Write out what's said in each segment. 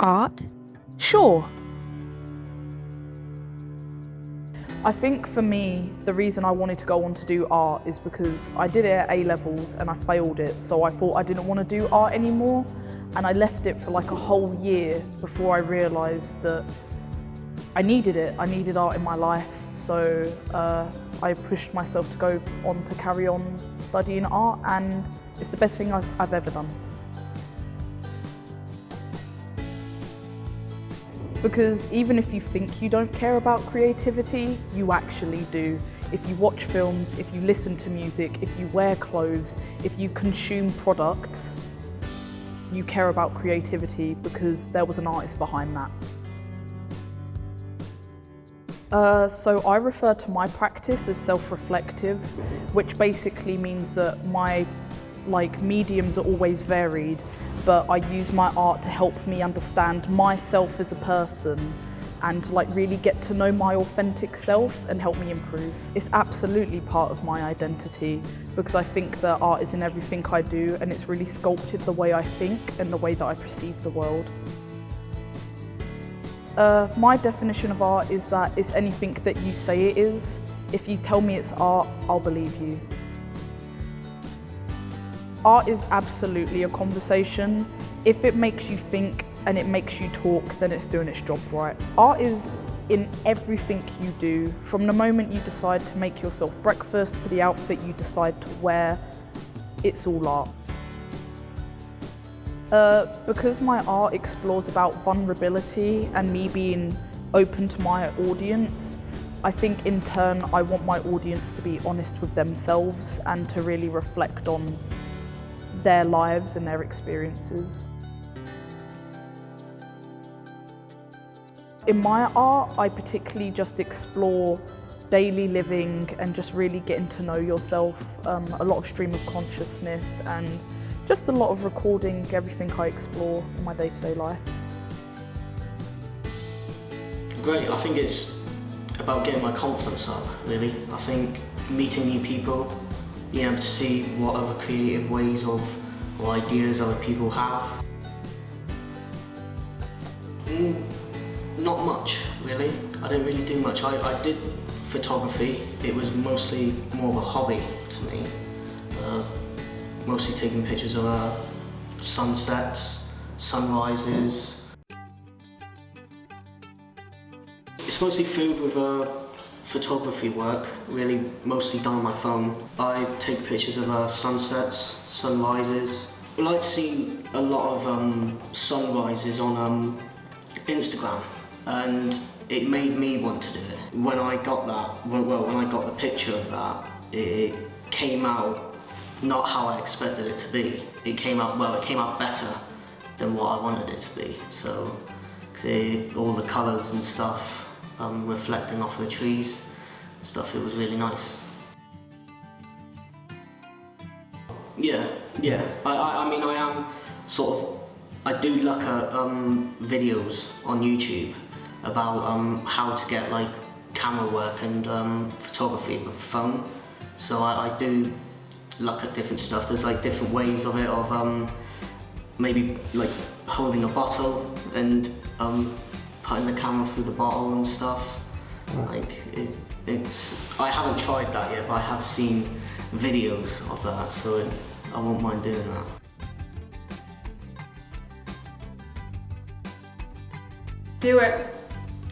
Art? Sure. I think for me, the reason I wanted to go on to do art is because I did it at A-levels and I failed it, so I thought I didn't want to do art anymore, and I left it for like a whole year before I realised that I needed it. I needed art in my life, so I pushed myself to go on to carry on studying art, and it's the best thing I've ever done. Because even if you think you don't care about creativity, you actually do. If you watch films, if you listen to music, if you wear clothes, if you consume products, you care about creativity because there was an artist behind that. So I refer to my practice as self-reflective, which basically means that my mediums are always varied, but I use my art to help me understand myself as a person and really get to know my authentic self and help me improve. It's absolutely part of my identity because I think that art is in everything I do, and it's really sculpted the way I think and the way that I perceive the world. My definition of art is that it's anything that you say it is. If you tell me it's art, I'll believe you. Art is absolutely a conversation. If it makes you think and it makes you talk, then it's doing its job right. Art is in everything you do. From the moment you decide to make yourself breakfast to the outfit you decide to wear, it's all art. Because my art explores about vulnerability and me being open to my audience, I think in turn I want my audience to be honest with themselves and to really reflect on their lives and their experiences. In my art, I particularly just explore daily living and just really getting to know yourself, a lot of stream of consciousness and just a lot of recording everything I explore in my day-to-day life. Great, I think it's about getting my confidence up, really. I think meeting new people, being able to see what other creative ways or ideas other people have. Not much, really. I didn't really do much. I did photography. It was mostly more of a hobby to me. Mostly taking pictures of sunsets, sunrises. It's mostly filled with photography work, really mostly done on my phone. I take pictures of sunsets, sunrises. I like to see a lot of sunrises on Instagram, and it made me want to do it. When I got that, when I got the picture of that, it came out not how I expected it to be. It came out better than what I wanted it to be. So all the colours and stuff reflecting off the trees and stuff, it was really nice. Yeah. I mean, I am I do look at videos on YouTube about how to get camera work and photography with a phone. So I do look at different stuff. There's different ways of it, of maybe holding a bottle and putting the camera through the bottle and stuff. I haven't tried that yet, but I have seen videos of that, so I won't mind doing that. Do it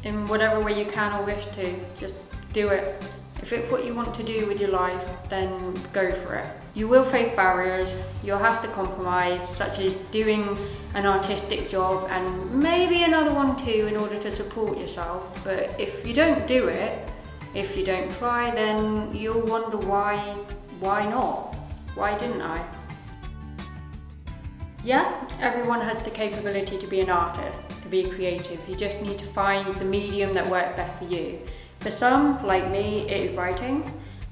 in whatever way you can or wish to. Just do it. If it's what you want to do with your life, then go for it. You will face barriers, you'll have to compromise, such as doing an artistic job and maybe another one too in order to support yourself. But if you don't do it, if you don't try, then you'll wonder why not? Why didn't I? Yeah, everyone has the capability to be an artist, to be creative. You just need to find the medium that works best for you. For some, like me, it is writing.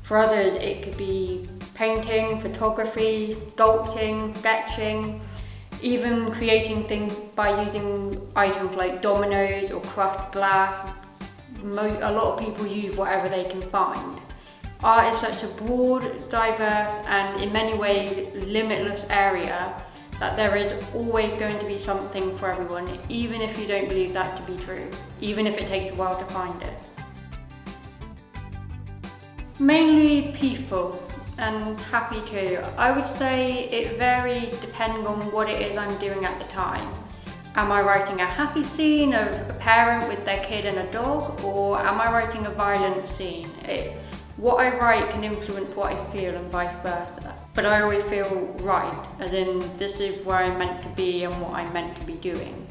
For others, it could be painting, photography, sculpting, sketching, even creating things by using items like dominoes or crushed glass. A lot of people use whatever they can find. Art is such a broad, diverse, and in many ways limitless area that there is always going to be something for everyone, even if you don't believe that to be true, even if it takes a while to find it. Mainly peaceful and happy too. I would say it varies depending on what it is I'm doing at the time. Am I writing a happy scene of a parent with their kid and a dog, or am I writing a violent scene? What I write can influence what I feel and vice versa. But I always feel right, as in this is where I'm meant to be and what I'm meant to be doing.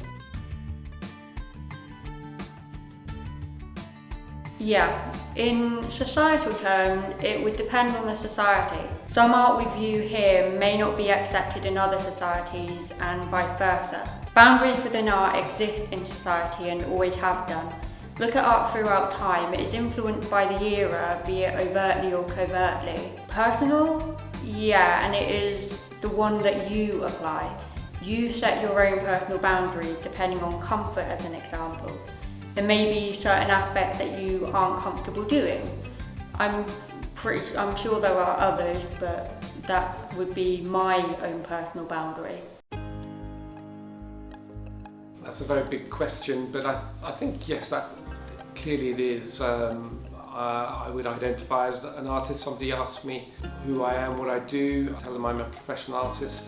Yeah, in societal terms, it would depend on the society. Some art we view here may not be accepted in other societies and vice versa. Boundaries within art exist in society and always have done. Look at art throughout time, it is influenced by the era, be it overtly or covertly. Personal? Yeah, and it is the one that you apply. You set your own personal boundaries depending on comfort, as an example. There may be certain aspects that you aren't comfortable doing. I'm sure there are others, but that would be my own personal boundary. That's a very big question, but I think yes, that clearly it is. I would identify as an artist. Somebody asks me who I am, what I do, I tell them I'm a professional artist.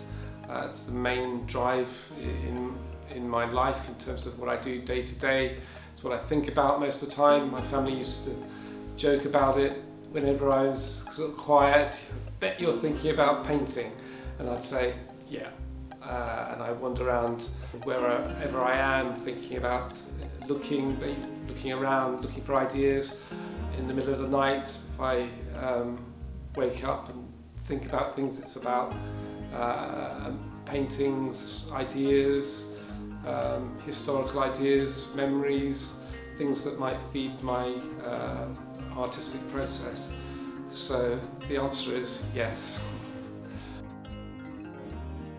It's the main drive in my life in terms of what I do day to day. It's what I think about most of the time. My family used to joke about it whenever I was sort of quiet. I bet you're thinking about painting, and I'd say yeah. And I wander around wherever I am, thinking about looking around, looking for ideas. In the middle of the night, if I wake up and think about things, it's about paintings, ideas, historical ideas, memories, things that might feed my artistic process. So the answer is yes.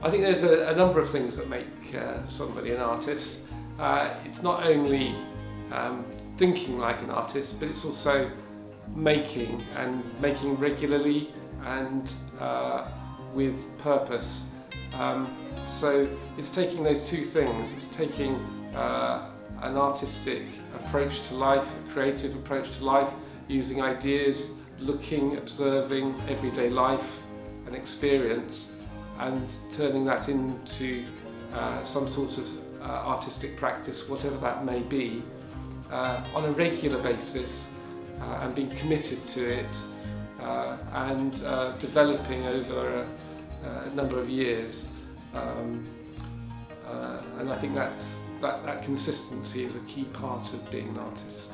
I think there's a number of things that make somebody an artist. It's not only thinking like an artist, but it's also making regularly and with purpose. So it's taking those two things. It's taking an artistic approach to life, a creative approach to life, using ideas, looking, observing everyday life and experience, and turning that into some sort of artistic practice, whatever that may be, on a regular basis, and being committed to it, and developing over a number of years. And I think that consistency is a key part of being an artist.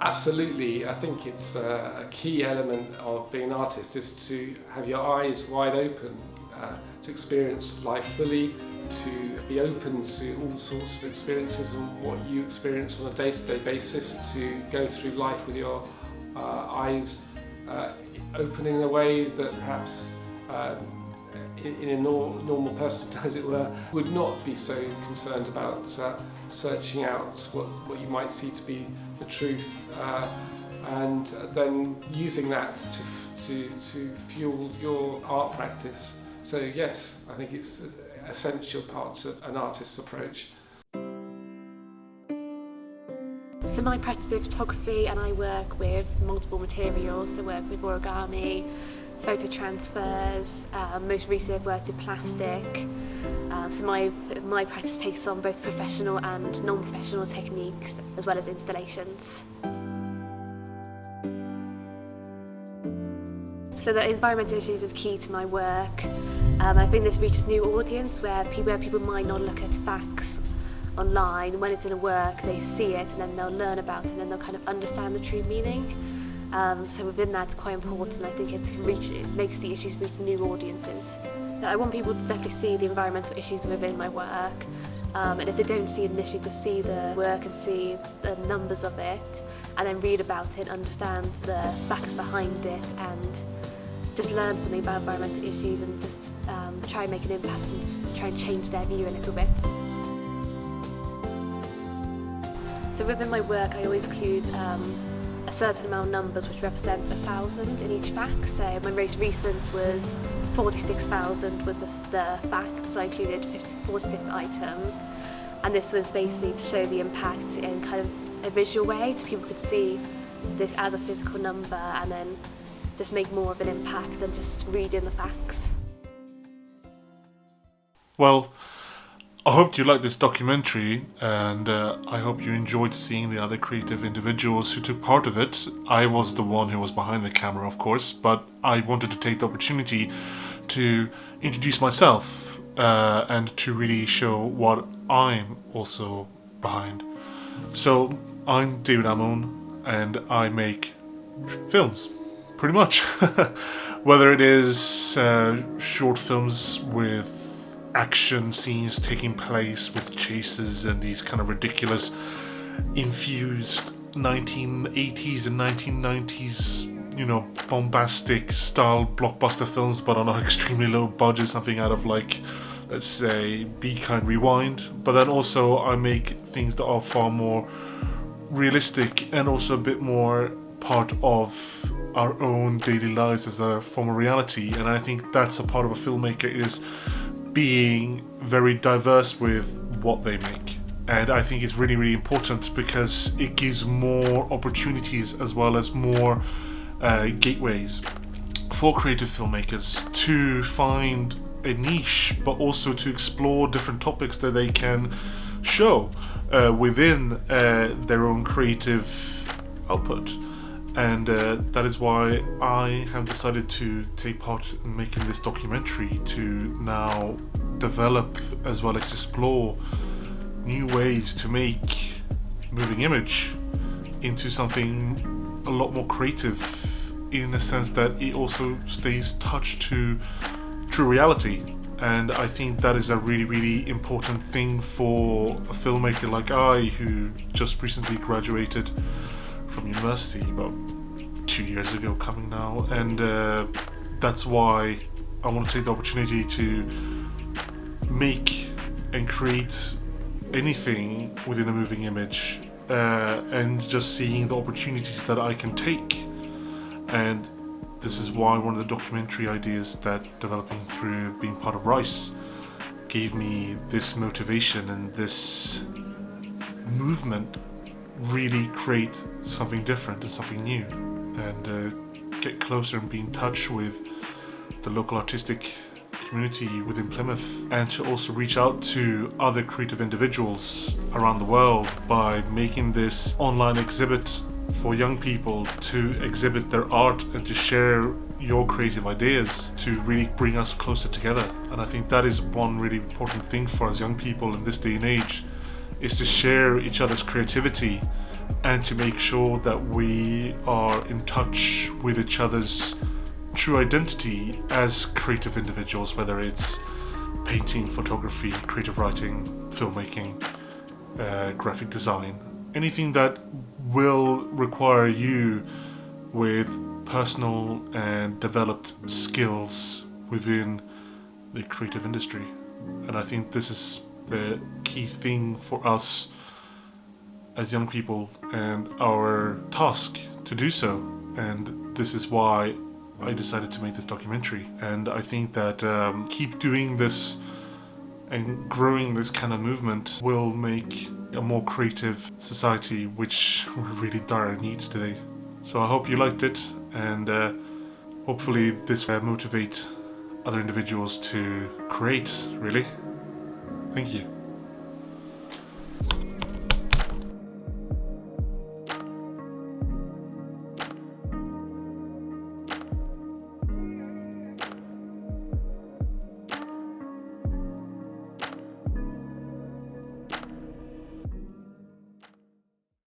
Absolutely, I think it's a key element of being an artist is to have your eyes wide open, to experience life fully, to be open to all sorts of experiences and what you experience on a day-to-day basis, to go through life with your eyes open in a way that perhaps in a normal person, as it were, would not be so concerned about searching out what you might see to be the truth, and then using that to fuel your art practice. So yes, I think it's an essential part of an artist's approach. So my practice is photography, and I work with multiple materials. So I work with origami, photo transfers, most recently I've worked with plastic. So my practice takes on both professional and non-professional techniques, as well as installations. So the environmental issues is key to my work. I think this reaches new audience where people might not look at facts online. When it's in a work, they see it and then they'll learn about it and then they'll kind of understand the true meaning. So within that, it's quite important. I think it makes the issues reach new audiences. I want people to definitely see the environmental issues within my work, and if they don't see it initially, to see the work and see the numbers of it, and then read about it, understand the facts behind it, and just learn something about environmental issues and just try and make an impact and try and change their view a little bit. So within my work, I always include a certain amount of numbers which represent 1,000 in each fact. So my most recent was 46,000 was the fact, so I included 46 items. And this was basically to show the impact in kind of a visual way, so people could see this as a physical number and then just make more of an impact than just reading the facts. Well, I hope you liked this documentary, and I hope you enjoyed seeing the other creative individuals who took part of it. I was the one who was behind the camera, of course, but I wanted to take the opportunity to introduce myself and to really show what I'm also behind. So, I'm David Amon, and I make films, pretty much. Whether it is short films with action scenes taking place with chases and these kind of ridiculous infused 1980s and 1990s, bombastic style blockbuster films, but on an extremely low budget, something out of like, let's say, Be Kind Rewind. But then also I make things that are far more realistic and also a bit more part of our own daily lives as a form of reality. And I think that's a part of a filmmaker, is being very diverse with what they make. And I think it's really, really important because it gives more opportunities as well as more gateways for creative filmmakers to find a niche, but also to explore different topics that they can show within their own creative output. And that is why I have decided to take part in making this documentary, to now develop as well as explore new ways to make moving image into something a lot more creative, in a sense that it also stays touched to true reality. And I think that is a really, really important thing for a filmmaker like I, who just recently graduated from university about 2 years ago coming now, and that's why I want to take the opportunity to make and create anything within a moving image, and just seeing the opportunities that I can take. And this is why one of the documentary ideas that developing through being part of RISE gave me this motivation and this movement, really create something different and something new, and get closer and be in touch with the local artistic community within Plymouth, and to also reach out to other creative individuals around the world by making this online exhibit for young people to exhibit their art and to share your creative ideas, to really bring us closer together. And I think that is one really important thing for us young people in this day and age, is to share each other's creativity and to make sure that we are in touch with each other's true identity as creative individuals, whether it's painting, photography, creative writing, filmmaking, graphic design, anything that will require you with personal and developed skills within the creative industry. And I think this is the key thing for us as young people and our task to do so. And this is why I decided to make this documentary. And I think that keep doing this and growing this kind of movement will make a more creative society, which we really dire need today. So I hope you liked it, and hopefully this will motivate other individuals to create, really. Thank you.